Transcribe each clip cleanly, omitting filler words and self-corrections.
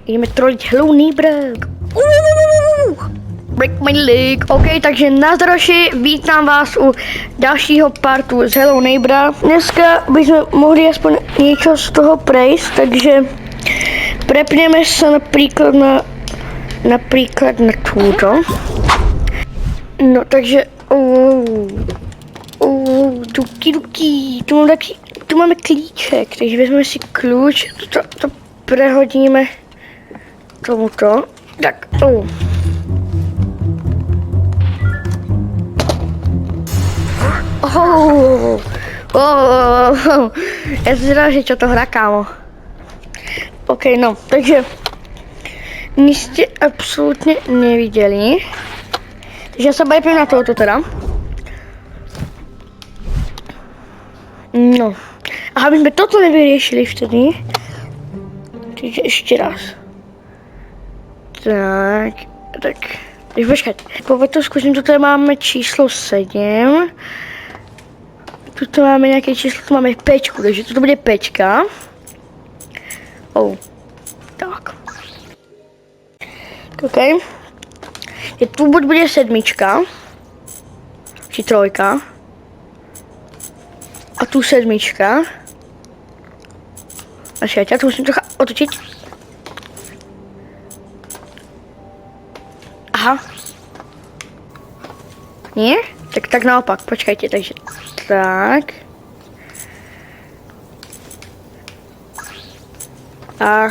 Ideme troliť Hello Neighbor. Break my leg. OK, takže na zdraví, vítám vás u dalšího partu z Hello Neighbora. Dneska bychom mohli aspoň niečo z toho prejsť, takže prepneme sa napríklad na túto. No takže tu máme klíček, takže vezmeme si kľúč, to prehodíme tomuto. Tak, ja si zvedám, že čo to hrá, kámo. OK, no, takže nic ste absolútne nevideli. Takže ja sa bajpím na tohoto teda. No. A aby sme toto nevyriešili vtedy. Takže ešte raz. Tak. Takže počkať. Povedz to skúsim, toto máme číslo 7. Tuto máme nejaké číslo, tu máme 5, takže toto bude 5. Tak. OK. Tu bude 7. Či 3. A tu 7. Počkajte, ja to musím trocha otočiť. Aha. Nie? Tak naopak, počkajte, takže tak. A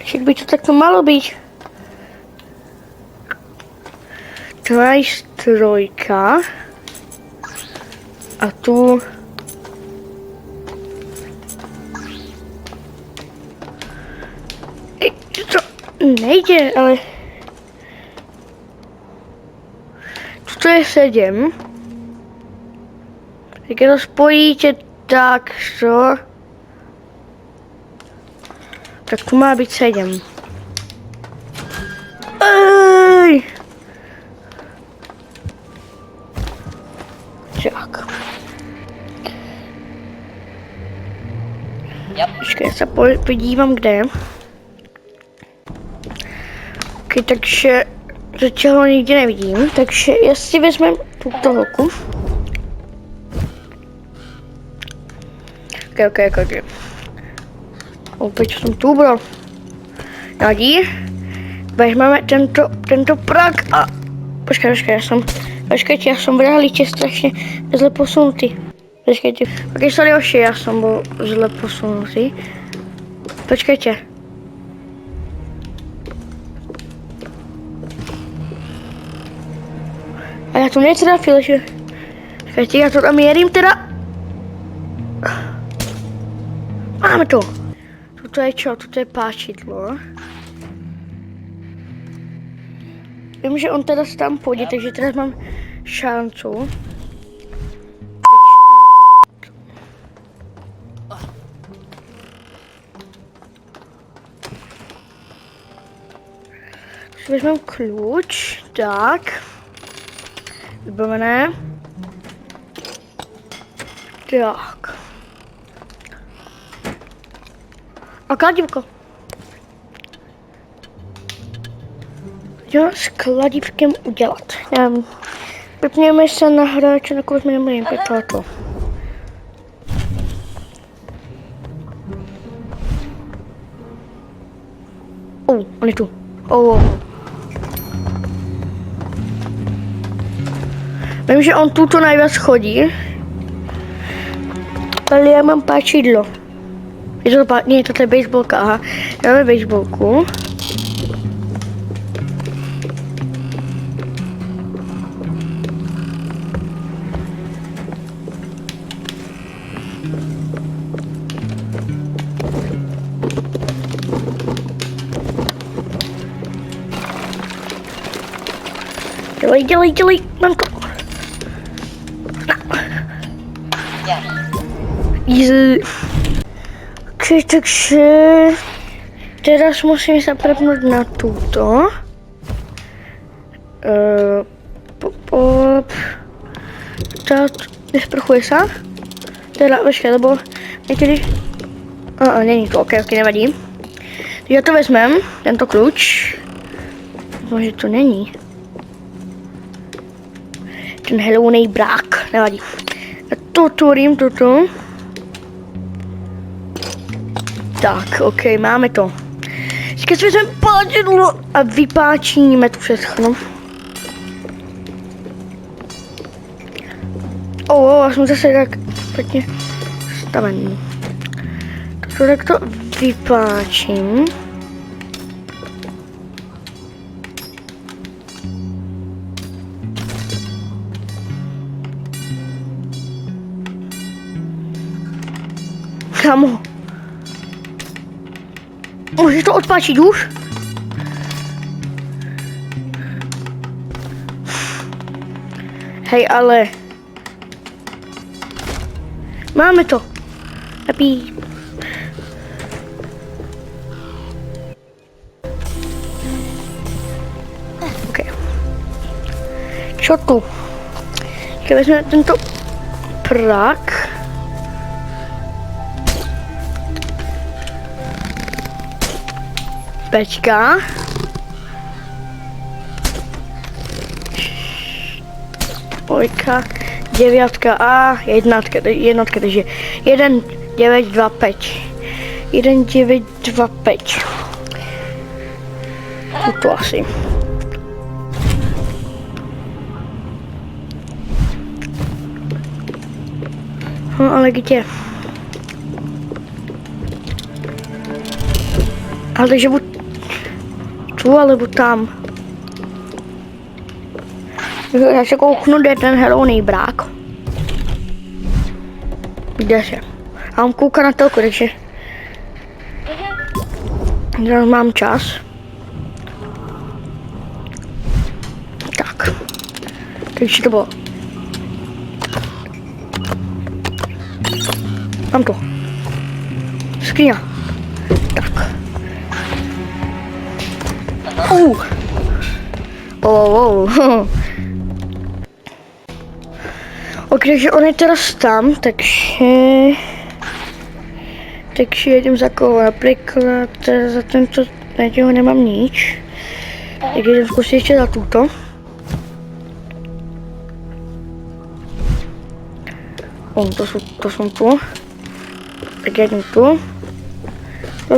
však by to takto malo byť. 3. A tu to nejde, ale tuto je 7. Tak to spojíte takto, tak tu má byť 7. Ej! Tak. Počkej, já se podívám, kde je. Ok, takže zatím ho nikde nevidím, takže já si vezmem tuto holku. Ok. Opět jsem tu, bro. Nadí. Vezmeme tento prak a... Počkejte, já jsem v realitě strašně zle posunutý. Počkejte. Ok, sorry, oši, já jsem byl zle posunutý. Počkejte. A já to netrafil, že? Počkejte, já to tam jedím teda. Máme to. Toto je čo? Toto je páčidlo. Vím, že on teda tam půjde, takže teraz mám šancu. Vezmeme klíč, tak. Vybavené. Tak. A kladívko. Jo, s kladívkem udělat. Vypněme se na hráče, na koho jsme neměli to. On je tu. Vím, že on tuto najvíc chodí. Ale já mám páčidlo. Nie, toto je baseballka, aha. Dáme baseballku. Dělej, mám to. Easy. Ok, takže teraz musím sa prepnúť na túto. Nesprchuje sa. Teda, počkaj, lebo niekedy Není to, ok, nevadí. Takže to vezmem, tento kluč. Možná to není. Ten helounej brák, nevadí. A to otvorím, toto. Tak, ok, máme to. Teďka si vezmeme páčidlo a vypáčíme to všechno. Já jsem zase tak špatně stavený. To takto vypáčím. Kámo. Můžeš to odpáčit už? Hej, ale... Máme to. Happy. OK. Čo tu? Keď vezmeme tento prak. Pečka. Dvojka. Deviatka a jednotka, takže 1, 9, 2, 5. 1, 9, 2, 5. Tuto asi. Ale kde? Ale takže buď tu, alebo tam. Já se kouknu, kde je ten helounej brák. Kde se? A on kouká na telku, takže... Teraz mám čas. Tak. Takže to bylo. Mám to. Skříňa. Tak. Ok, takže on je teraz tam, takže jedem za koho, například za tento, na těho nemám nič, tak jdem zkusit ještě za tuto. To jsou tu, tak jedem tu,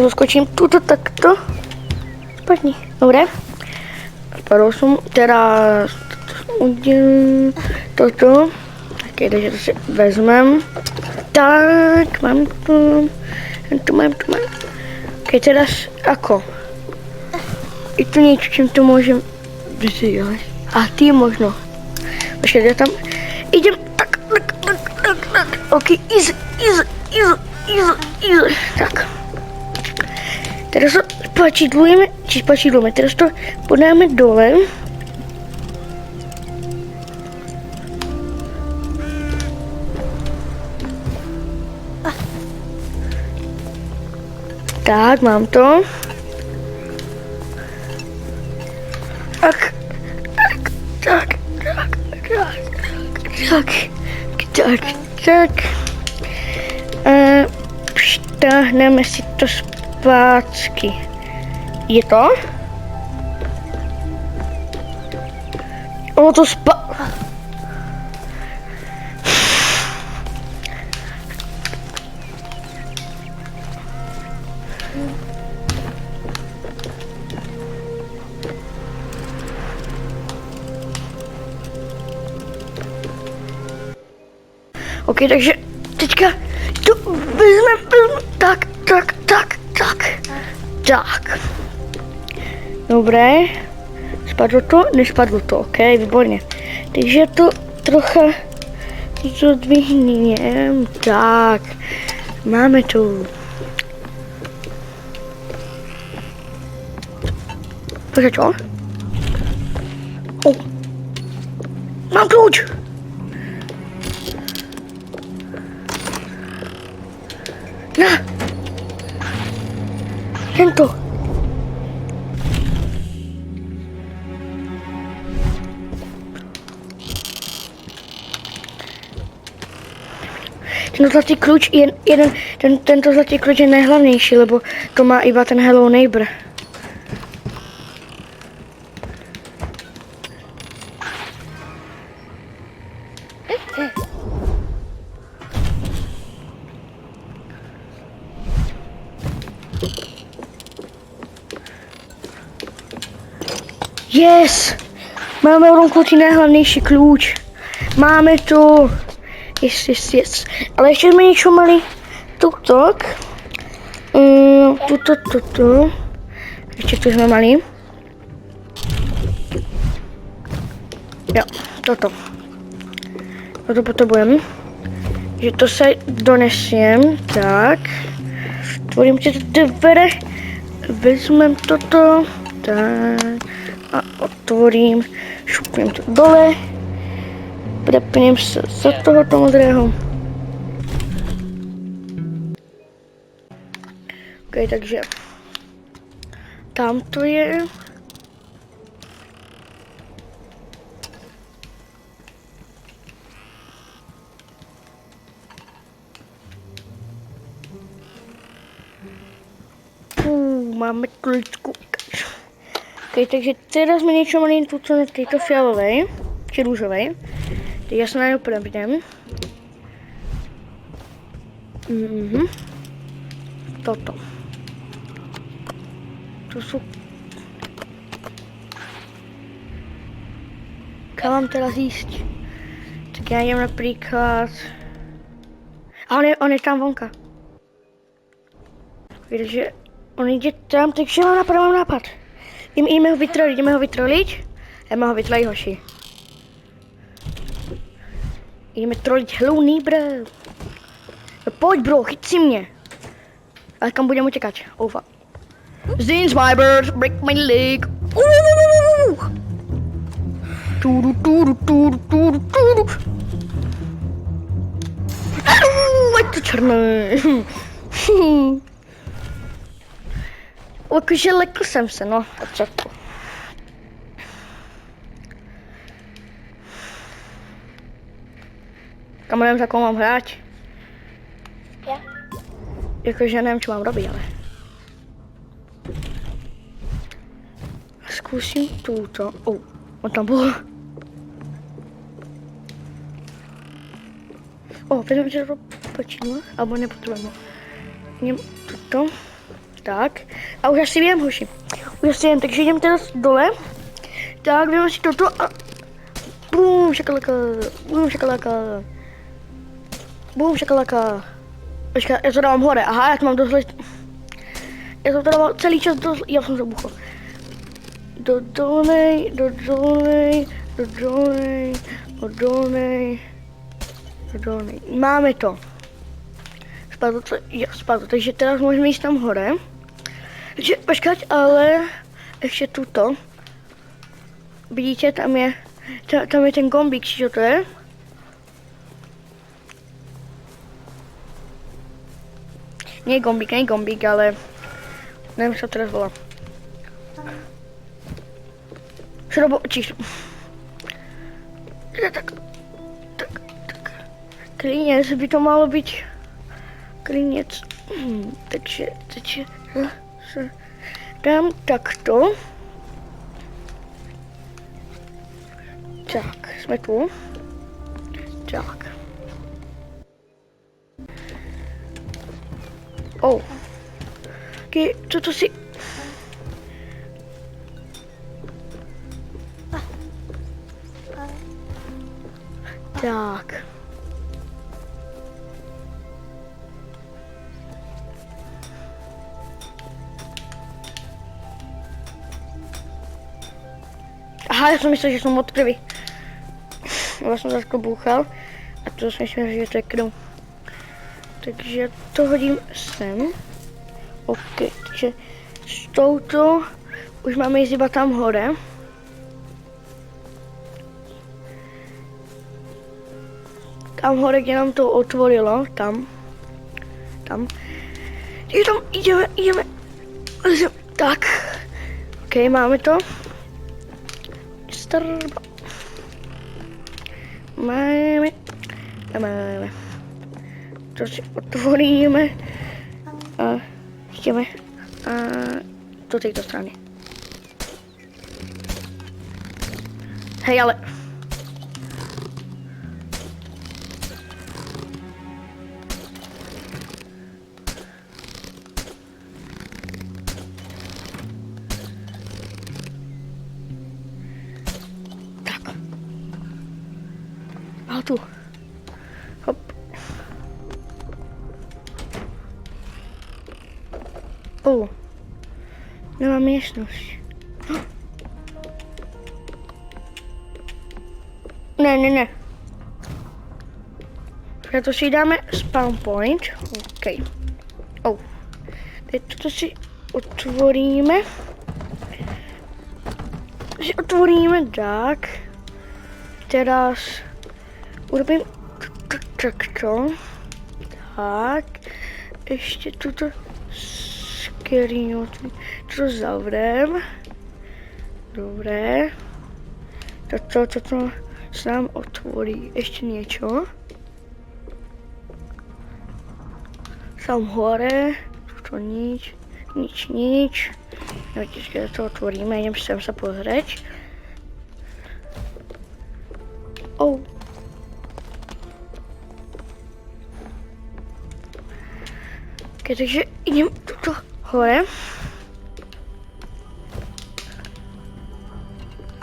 zaskočím tuto takto, špatně, dobré, spadl jsem, teda udělím toto. Okay, takže to si vezmem. Tak, mám to. Ok, teraz ako? I tu niečo, čím to môžem vzít. A ty možno. Počkej, ja tam idem. Tak. Ok, easy. Tak. Teraz to spačidlujeme, teraz to podáme dole. Tak, mám to. Tak. Štáhneme si to zpátky. Je to? To Ok, takže teďka to vezmeme, tak. Dobré, spadlo to, nespadlo to, ok, výborně. Takže to trocha zodvihnem, tak, máme to. Počkej, čo? Mám klíč! Na! Tento! ten zlatý kluč je tento zlatý kluč je nejhlavnější, lebo to má iba ten Hello Neighbor. Yes! Máme u tom kluči nejhlavnější klíč. Máme to. Yes. Ale ještě jsme něco mali. Tutok. Tuto. Ještě tu jsme mali. Jo, toto. Toto potřebujeme. Že to se donesem. Tak. Tvorím si to dvere. Vezmem toto. Tak. A otvorím. Šupnem to dole. Prepnem se za tohoto modrého. Ok, takže tam to je. Máme kličku. Ok, takže teraz jsme něco mali tu co na této fialové, či růžové. Teď já se na něj prepnem. Toto. To jsou... Kam mám teraz jíst? Tak já jdem například... A on je tam vonka. Takže on jde tam, takže mám nápad. Jdeme ho vytrolit. Jdeme ho vytrolit, hoši. Jdeme trolit Hello Neighbor. No pojď bro, chyť si mě. Ale kam budeme utěkat? Over. Zins my bird, break my leg. Tudu. Ať to černé. Jakože lekl jsem se, no. A co to? Kamarem, za koho mám hrát? Ja? Jakože nevím, co mám robit, ale... Zkusím tuto. On tam byl. Vezmeme si to počinu, alebo nepotřebujeme. Jdem tuto. Tak. A už asi vím, hoši. Už asi vím, takže jdem teraz dole. Tak, vezmeme si toto a... Bum, šakalaka. Počkej, já to dávám hore. Aha, já to mám dost... Já to dával celý čas dost... Já jsem zabuchl. Do dolnej. Máme to. Spadlo, takže teraz můžeme jít tam hore. Takže počkat, ale ještě tuto. Vidíte, tam je ten gombík, co to je? Nie gombík, ale nevím, co to teraz volá. Šrobočíš. Tak. Klínec by to malo být. Klínec. Takže dám takto. Tak, jsme tu. Tak. Co si... Tak. Aha, já jsem myslel, že jsem od krvi. Já jsem zase bouchal a to jsem myslel, že to je krv. Takže to hodím sem. OK, takže s touto už máme jít iba tam hore. Tam hore, kde nám to otvorilo, tam. Takže tam jdeme. Tak. OK, máme to. Máme. To si otvoríme. A ideme do tejto strany. Hej, ale... Tak. A tu. Hop. Nová miestnosť. Ne. Preto si dáme spawn point. OK. Toto si otvoríme. Tak. Teraz urobím takto. Tak. Ešte túto skriňu. Toto zavriem. Dobre. Toto sa nám otvorí. Ešte niečo. Sam hore. Tuto nič. Keď to otvoríme, idem sem sa pozrieť. Takže idem tuto hore.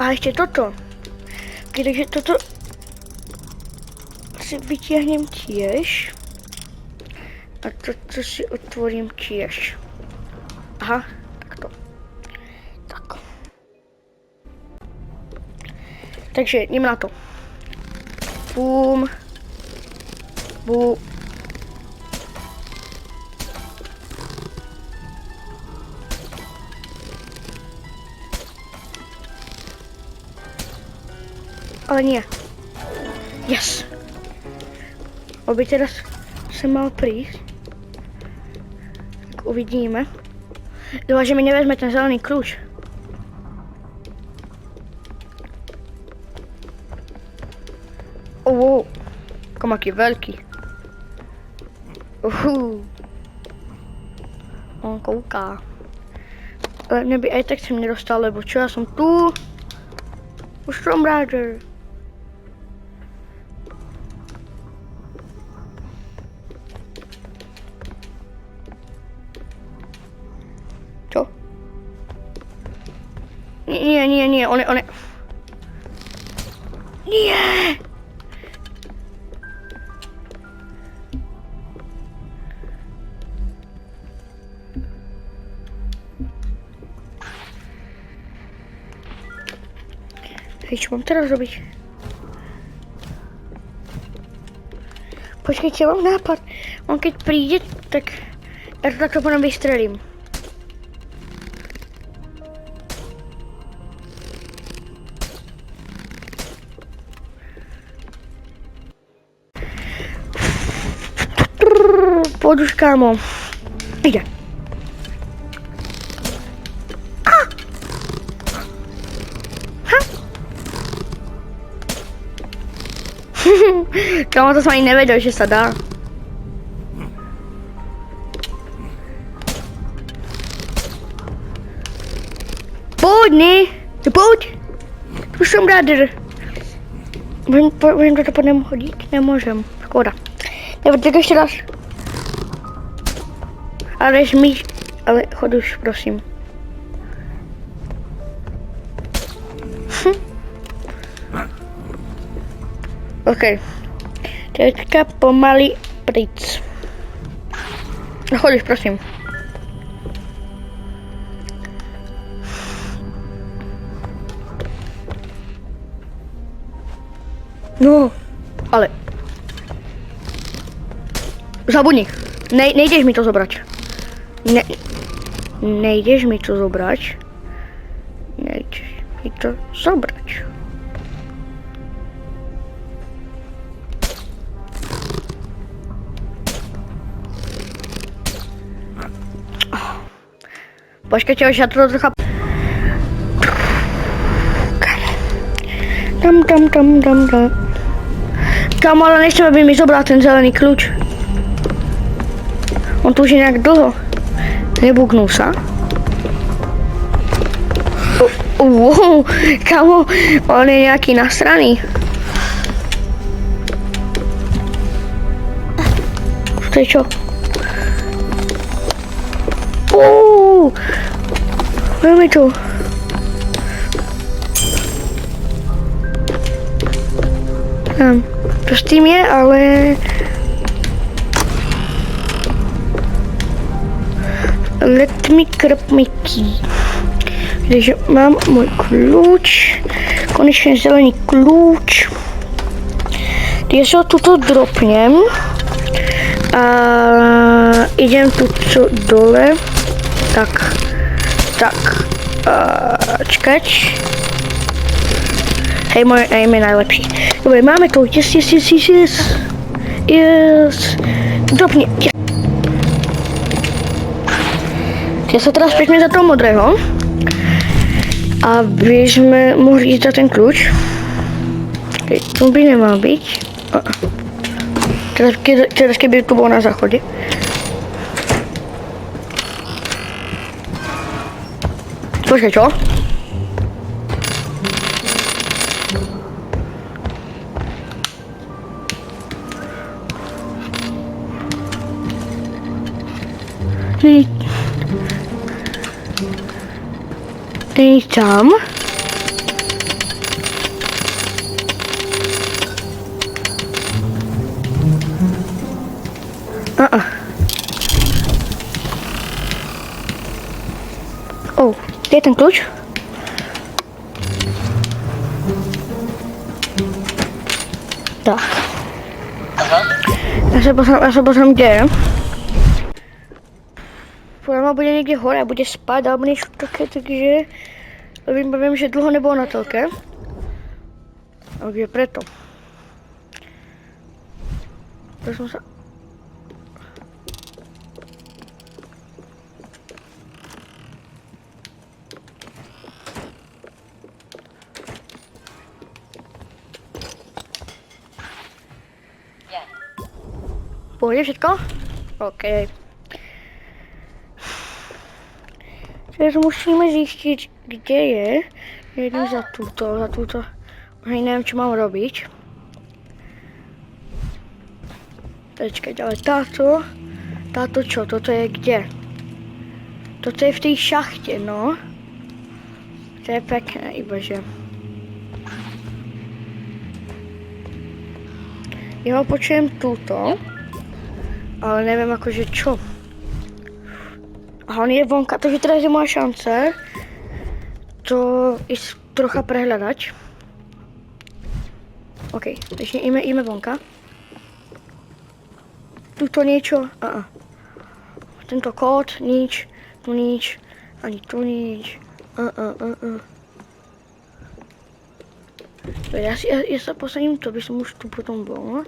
A ešte toto. Takže toto si vytiahnem tiež. A toto si otvorím tiež. Aha, takto. Tak. Takže idem na to. Bum. Ale nie. Yes. Oby teraz sem mal prísť. Tak uvidíme. Dúfam, že mi nevezme ten zelený kľúč. Kom aký veľký. On kouká. Ale mne by aj tak sem nedostal, lebo čo, ja som tu. Už som rád. Čo? Nie, on je... Nie! Hej, čo mám teraz robiť? Počkajte, mám nápad. On keď príde, tak ja to takto potom vystrelím. Poď už, kámo. Ide. Kámo, to som ani nevedel, že sa dá. Poď, ne? Poď. Už som rád. Môžem toto po nemu hodiť? Nemôžem. Škoda. Nebo tak ešte raz. Ale chod už, prosím. OK. Teďka pomaly pryč. Chod už, prosím. No, ale... Zabudni. Nejdeš mi to zobrať. Nejdeš mi to zobrať. Počkajte, už ja to trocha... Tam. Kámo, ale nechcem, aby mi zobral ten zelený kľúč. On tu už je nějak dlouho. Nebuknul se? Kamo, on je nějaký nasraný. To je čo? Máme to. To s tím je, ale... Let me grab my key. Takže mám můj klíč. Konečně zelený klíč. Když ho tuto dropnem. A idem tu co dole. Tak. Čekač. Hej, moje aim je najlepší. Dobre, máme to. Yes. Dropni. Yes. Ja sa teraz pečme za toho modrého. Aby sme mohli ísť za ten kľúč. Tu by nemal byť. Teraz keby tu bol na záchode. Počkaj, čo? Není tam. Kde je ten kľúč? Tak. Ja sa pozriem, kde je. Podľa ma bude niekde hore a bude spať alebo niečo také, takže viem, že dlho nebolo na telke. Takže preto. To som sa... Pôjde všetko? OK. Teraz musíme zistiť, kde je. Jedem za túto. Hej, neviem, čo mám robiť. Počkať, ale táto čo? Toto je kde? Toto je v tej šachte, no. To je pekné, ibaže. Ja ho počujem túto. Ale neviem akože čo. A on je vonka, takže teraz je moja šance to ísť trocha prehľadať. OK, takže ideme vonka. Tuto niečo, Tento kód, nič, tu nič, ani tu nič, Ja sa posadím, to by som už tu potom bol.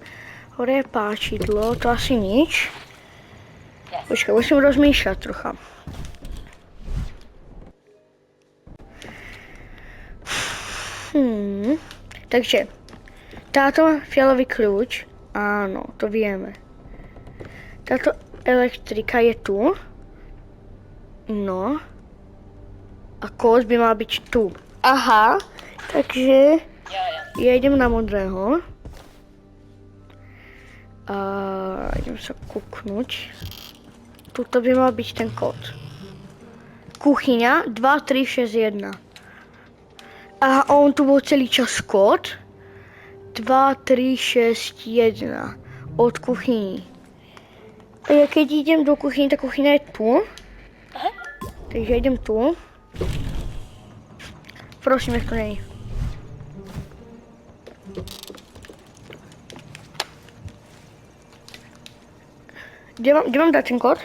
Hore je páčidlo, to asi nič. Počkaj, musím rozmýšľať trocha. Takže, táto fialový kľúč, áno, to vieme. Táto elektrika je tu. No. A kód by mal byť tu. Aha, takže ja idem na modrého. Idem sa kúknuť. Tuto by mal byť ten kód. Kuchyňa 2361. A on tu bol celý čas kód. 2361 od kuchyni. A ja keď idem do kuchyni, tá kuchyňa je tu. Takže idem tu. Prosím, nech to není. Kde mám dať ten kód?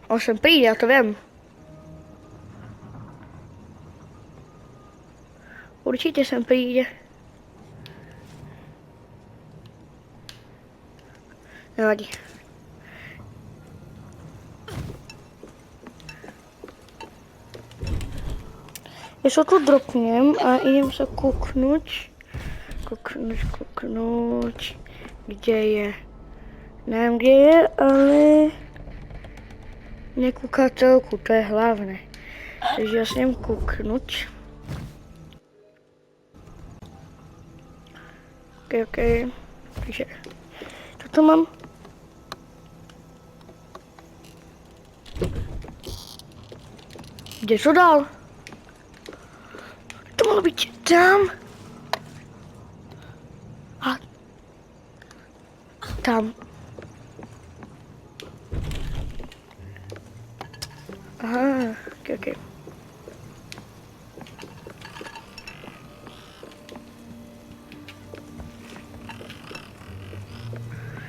On sem príde, ja to viem. Určite sem príde. Nevadí. Jestli to dropnem a idem se kouknout. Kde je? Nevím, kde je, ale nekukatelku, to je hlavné. Takže já se jdem kouknout. Ok. Takže toto mám. Kde to dál? To mohlo být tam. A tam. Aha, ok.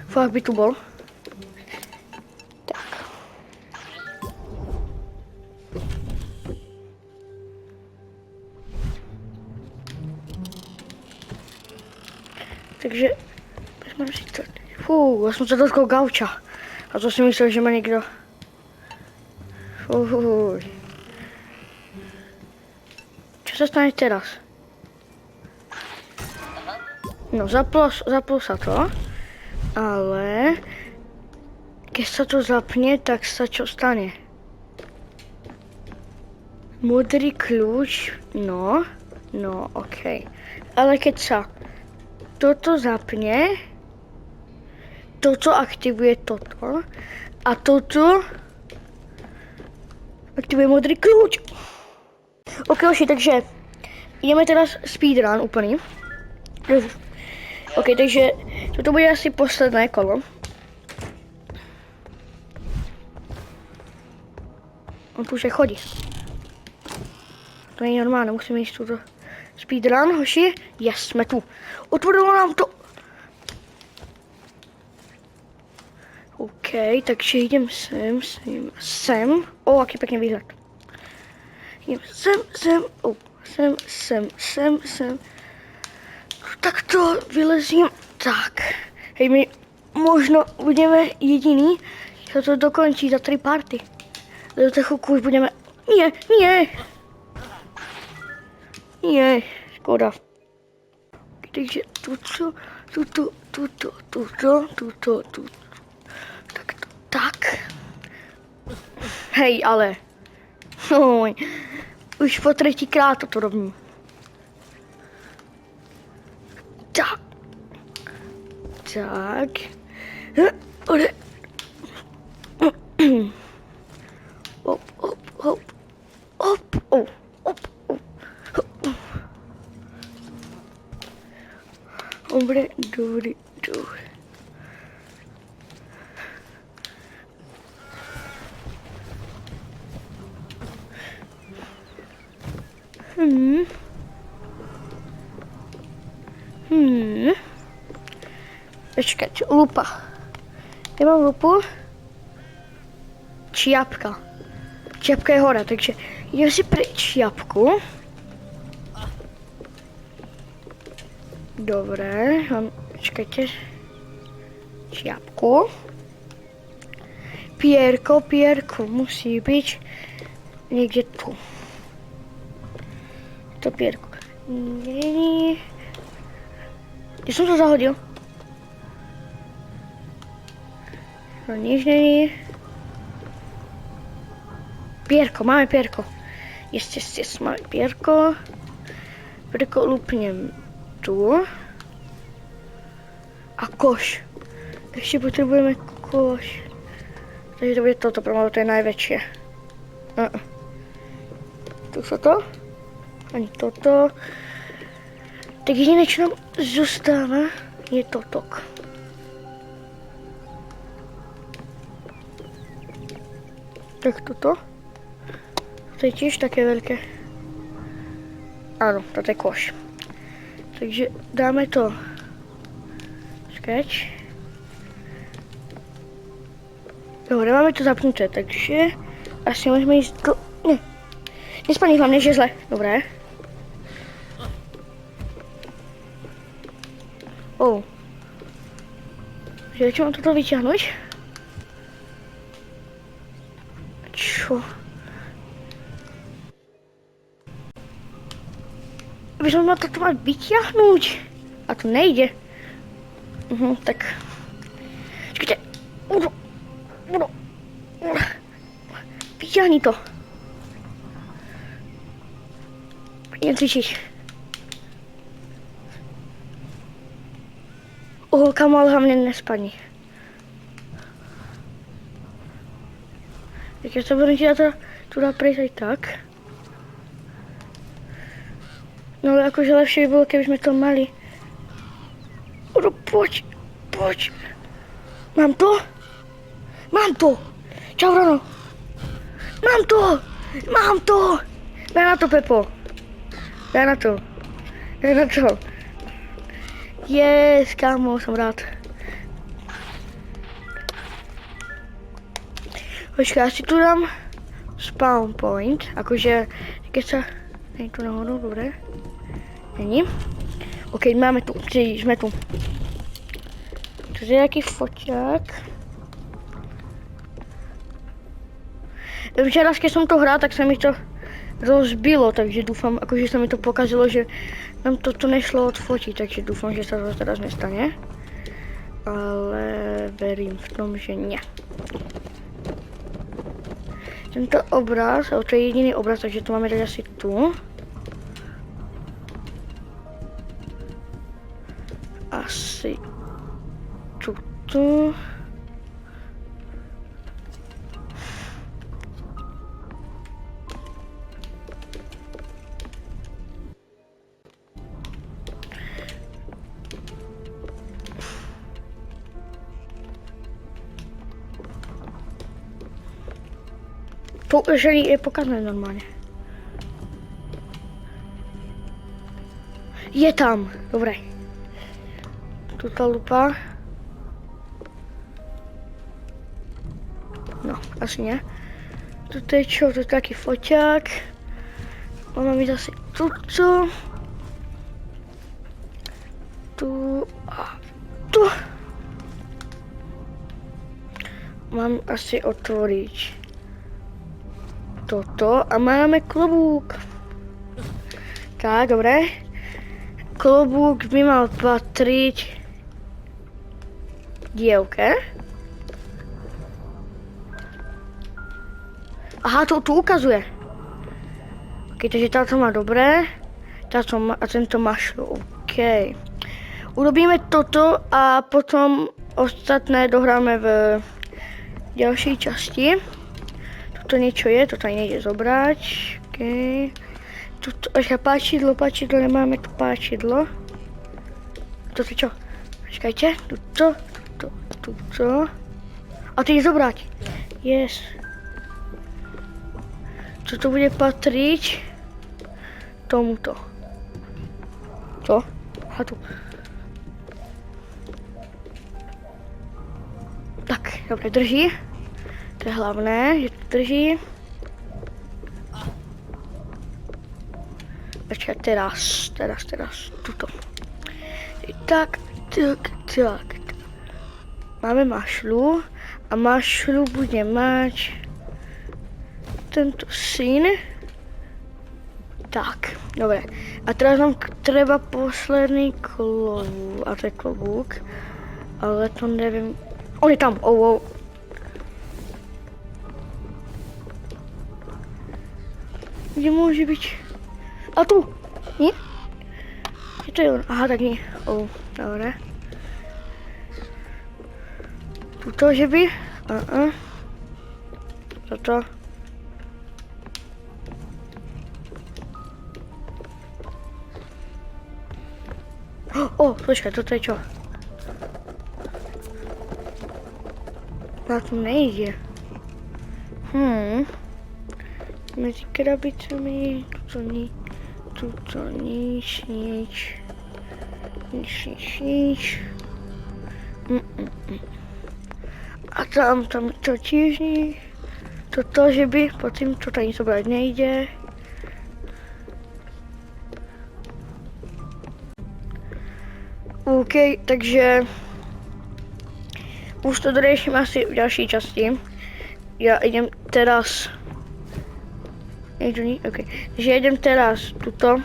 Fakt by tu bol. Tak. Takže vezmeme si to. Já jsem se dotkl gauča. A to si myslel, že má někdo. Co se stane teraz? No, zaplo sa to. Ale keď sa to zapne, tak sa čo stane? Modrý kľúč, no, ok. Ale keď sa toto zapne, toto aktivuje toto a toto aktivuje modrý kľúč. Ok, takže ideme teraz speedrun úplný. Ok, takže toto bude asi posledné kolo. On tu už aj chodí. To není normálne, musíme ísť tuto. Speedrun, hoši. Yes, sme tu. Otvorilo nám to. OK, takže idem sem. O, aký pekný výhled. Idem sem. O, sem. Tak to vylezím. Tak. Hej, my možno budeme jediný, že to dokončí za 3 party. Do toho chvilku už budeme... Nie, škoda. Takže tuto. Tak. Hej, ale... Už po 3krát toto robím. Tak. Hop. Dobre. Počkať, lupa. Ja mám lupu. Čiapka. Čiapka je hore, takže idem si pre čiapku. Dobre, počkajte. Čiapku. Pierko musí byť niekde tu. To pierko. Nie. Kde som to zahodil? No nič není. Pierko, máme pierko. Yes, máme pierko. Pierko lupnem tu. A koš. Ešte potrebujeme koš. Takže to bude toto, protože to je najväčšie. Tu sa to. Ani toto. Tak jediné, čo nám zostáva, je totok. Tak toto. To je tiež také veľké. Áno, toto je koš. Takže dáme to. Počkať. Dobre, máme to zapnuté, takže asi môžeme ísť do... Ne. Nespadni hlavne žezle. Dobre. Že jak mám toto vyťahnuť? Čo? Aby som mal toto mať vyťahnuť. A to nejde. Tak. Čekajte. Vyťahni to. Idem cvičiť. Uholka mal hlavne nespadni. Tak ja sa budem ti tu dá prejsť aj tak. No ale akože lepšie by bolo, keby sme to mali. Poď. Mám to? Mám to. Čau, Rano. Mám to. Daj na to, Pepo. Daj na to. Yes, kámo, som rád. Počkaj, ja si tu dám spawn point, akože keď sa... Není tu nahoru, dobre. Není. OK, máme tu, sme tu. Tu je nejaký foťák. Včera, keď som to hral, tak sa mi to rozbilo, takže dúfam, akože sa mi to pokazilo, že nám toto nešlo odfotiť, takže dúfam, že sa to teraz nestane. Ale verím v tom, že nie. Tento obraz, to je jediný obraz, takže to máme dať asi tu. Asi tuto. To je pokazné normálne. Je tam, dobre. Tuto lupa. No, asi nie. Toto je čo? To je taký foťák. Ono mi zase tuto. Tu a tu. Mám asi otvoriť toto a máme klobúk. Tak, dobre. Klobúk by mal patriť dievke. Aha, to tu ukazuje. Ok, takže táto má dobré. Táto má, a tento mašlu. Ok. Urobíme toto a potom ostatné dohráme v ďalšej časti. Toto niečo je, toto aj nejde zobrať. Ok. Tuto, páčidlo, nemáme tu páčidlo. Toto čo? Počkajte, tuto. A ty je zobrať. Yes. Toto bude patriť tomuto. To? A tu. Tak, dobre, drží. To je hlavné, že to drží. Počkaj, teraz, tuto. Tak. Máme mašlu a mašlu bude mať tento syn. Tak, dobre. A teraz nám treba posledný klobúk, a to je klobúk. Ale to neviem. On je tam, oh. Kde môže byť? A tu! Nie? Kde to je on? Aha, tak nie. Oh, dobre. Tuto, že by? Toto. Počkaj, toto je čo? Na to nejde. Medzi krabicami, tuto nič. A tam to tiež nie. Toto, že by, potom toto ani zobrať nejde. OK, takže už to dorieším asi v další časti. Já idem teraz... Nejdu ní? OK. Takže idem teraz tuto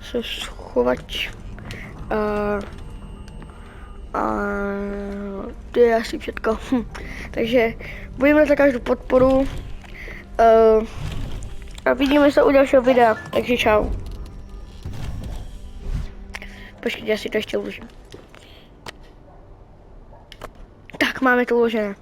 se schovať. A to je asi všetko. Takže budeme za každou podporu. A vidíme se u dalšího videa. Takže čau. Počkejte, já si to ještě uložím. Tak, máme to uložené.